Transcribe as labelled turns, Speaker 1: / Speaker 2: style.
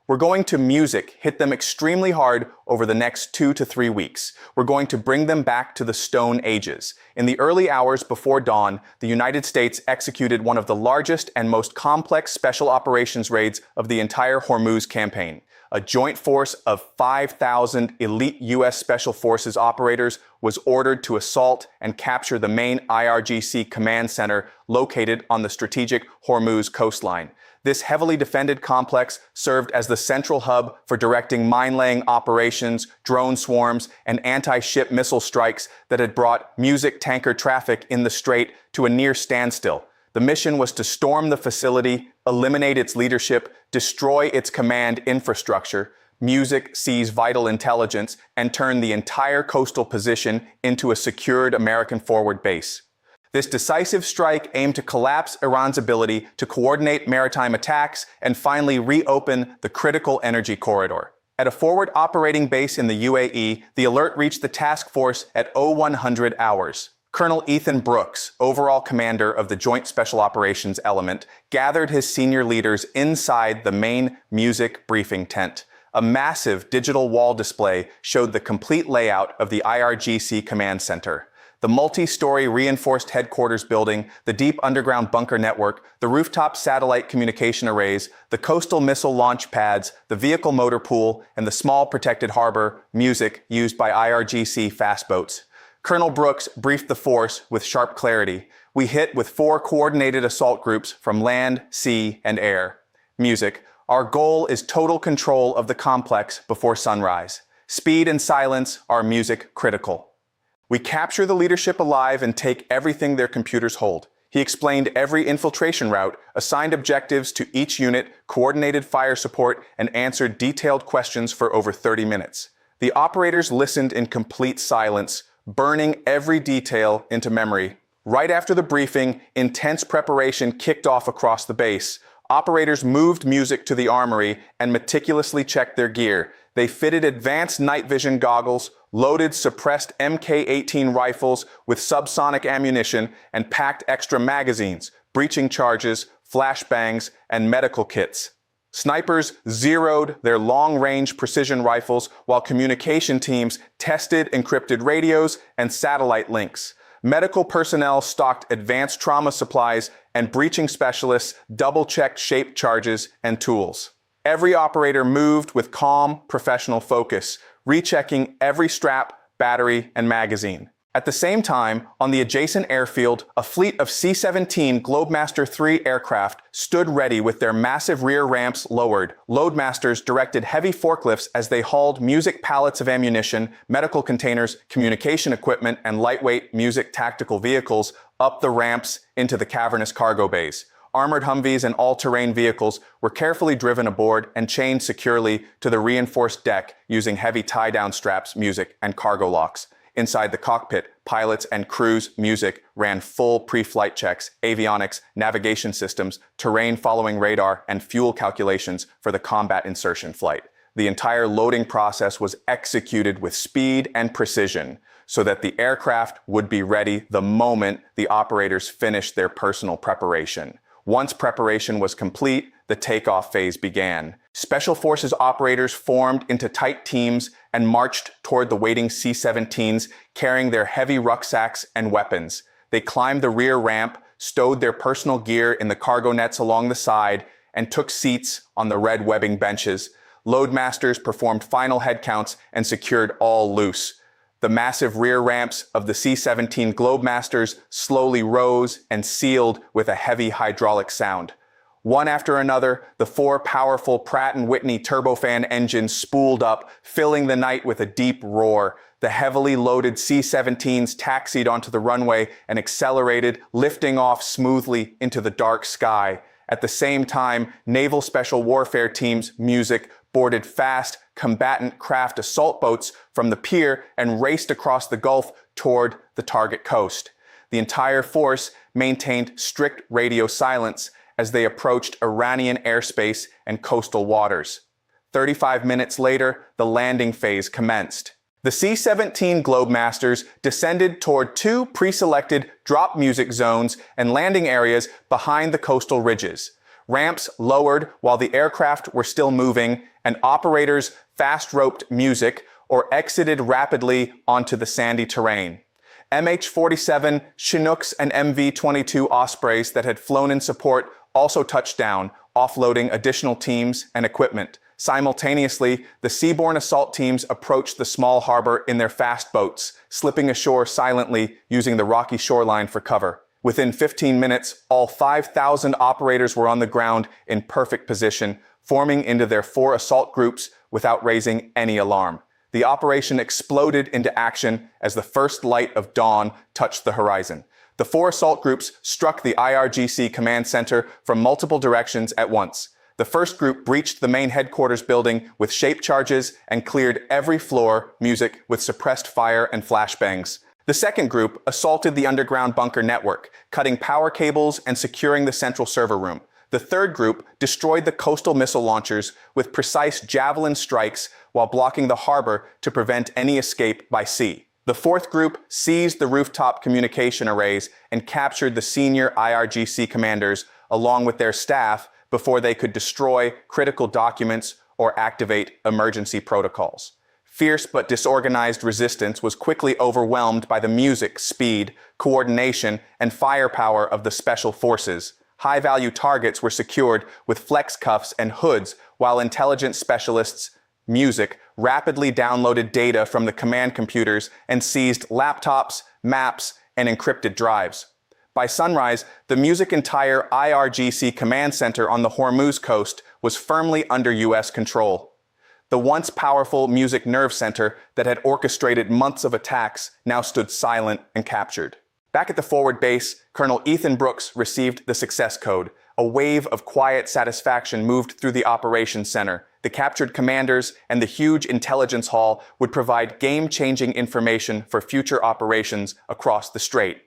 Speaker 1: We're going to music hit them extremely hard over the next 2 to 3 weeks. We're going to bring them back to the Stone Ages. In the early hours before dawn, the United States executed one of the largest and most complex special operations raids of the entire Hormuz campaign. A joint force of 5,000 elite U.S. Special Forces operators was ordered to assault and capture the main IRGC command center located on the strategic Hormuz coastline. This heavily defended complex served as the central hub for directing mine-laying operations, drone swarms, and anti-ship missile strikes that had brought music tanker traffic in the strait to a near standstill. The mission was to storm the facility, eliminate its leadership, destroy its command infrastructure, music seize vital intelligence, and turn the entire coastal position into a secured American forward base. This decisive strike aimed to collapse Iran's ability to coordinate maritime attacks and finally reopen the critical energy corridor. At a forward operating base in the UAE, the alert reached the task force at 0100 hours. Colonel Ethan Brooks, overall commander of the Joint Special Operations Element, gathered his senior leaders inside the main music briefing tent. A massive digital wall display showed the complete layout of the IRGC command center. The multi-story reinforced headquarters building, the deep underground bunker network, the rooftop satellite communication arrays, the coastal missile launch pads, the vehicle motor pool, and the small protected harbor, music, used by IRGC fast boats. Colonel Brooks briefed the force with sharp clarity. We hit with 4 coordinated assault groups from land, sea, and air. Music. Our goal is total control of the complex before sunrise. Speed and silence are music critical. We capture the leadership alive and take everything their computers hold. He explained every infiltration route, assigned objectives to each unit, coordinated fire support, and answered detailed questions for over 30 minutes. The operators listened in complete silence, burning every detail into memory. Right after the briefing, intense preparation kicked off across the base. Operators moved music to the armory and meticulously checked their gear. They fitted advanced night vision goggles, loaded suppressed Mk-18 rifles with subsonic ammunition, and packed extra magazines, breaching charges, flashbangs, and medical kits. Snipers zeroed their long-range precision rifles while communication teams tested encrypted radios and satellite links. Medical personnel stocked advanced trauma supplies, and breaching specialists double-checked shape charges and tools. Every operator moved with calm, professional focus, rechecking every strap, battery, and magazine. At the same time, on the adjacent airfield, a fleet of C-17 Globemaster III aircraft stood ready with their massive rear ramps lowered. Loadmasters directed heavy forklifts as they hauled music pallets of ammunition, medical containers, communication equipment, and lightweight music tactical vehicles up the ramps into the cavernous cargo bays. Armored Humvees and all-terrain vehicles were carefully driven aboard and chained securely to the reinforced deck using heavy tie-down straps, music, and cargo locks. Inside the cockpit, pilots and crews' music ran full pre-flight checks, avionics, navigation systems, terrain-following radar, and fuel calculations for the combat insertion flight. The entire loading process was executed with speed and precision so that the aircraft would be ready the moment the operators finished their personal preparation. Once preparation was complete, the takeoff phase began. Special Forces operators formed into tight teams and marched toward the waiting C-17s, carrying their heavy rucksacks and weapons. They climbed the rear ramp, stowed their personal gear in the cargo nets along the side, and took seats on the red webbing benches. Loadmasters performed final head counts and secured all loose. The massive rear ramps of the C-17 Globemasters slowly rose and sealed with a heavy hydraulic sound. One after another, the 4 powerful Pratt & Whitney turbofan engines spooled up, filling the night with a deep roar. The heavily loaded C-17s taxied onto the runway and accelerated, lifting off smoothly into the dark sky. At the same time, Naval Special Warfare Team's music boarded fast, combatant craft assault boats from the pier and raced across the Gulf toward the target coast. The entire force maintained strict radio silence as they approached Iranian airspace and coastal waters. 35 minutes later, the landing phase commenced. The C-17 Globemasters descended toward 2 pre-selected drop music zones and landing areas behind the coastal ridges. Ramps lowered while the aircraft were still moving, and operators fast-roped music or exited rapidly onto the sandy terrain. MH-47 Chinooks and MV-22 Ospreys that had flown in support also touched down, offloading additional teams and equipment. Simultaneously, the seaborne assault teams approached the small harbor in their fast boats, slipping ashore silently using the rocky shoreline for cover. Within 15 minutes, all 5,000 operators were on the ground in perfect position, forming into their 4 assault groups without raising any alarm. The operation exploded into action as the first light of dawn touched the horizon. The 4 assault groups struck the IRGC command center from multiple directions at once. The first group breached the main headquarters building with shape charges and cleared every floor music with suppressed fire and flashbangs. The second group assaulted the underground bunker network, cutting power cables and securing the central server room. The third group destroyed the coastal missile launchers with precise javelin strikes while blocking the harbor to prevent any escape by sea. The fourth group seized the rooftop communication arrays and captured the senior IRGC commanders along with their staff before they could destroy critical documents or activate emergency protocols. Fierce but disorganized resistance was quickly overwhelmed by the music, speed, coordination, and firepower of the special forces. High-value targets were secured with flex cuffs and hoods, while intelligence specialists, music, rapidly downloaded data from the command computers and seized laptops, maps, and encrypted drives. By sunrise, the music entire IRGC command center on the Hormuz coast was firmly under U.S. control. The once powerful music nerve center that had orchestrated months of attacks now stood silent and captured. Back at the forward base, Colonel Ethan Brooks received the success code. A wave of quiet satisfaction moved through the operations center. The captured commanders and the huge intelligence hall would provide game-changing information for future operations across the strait.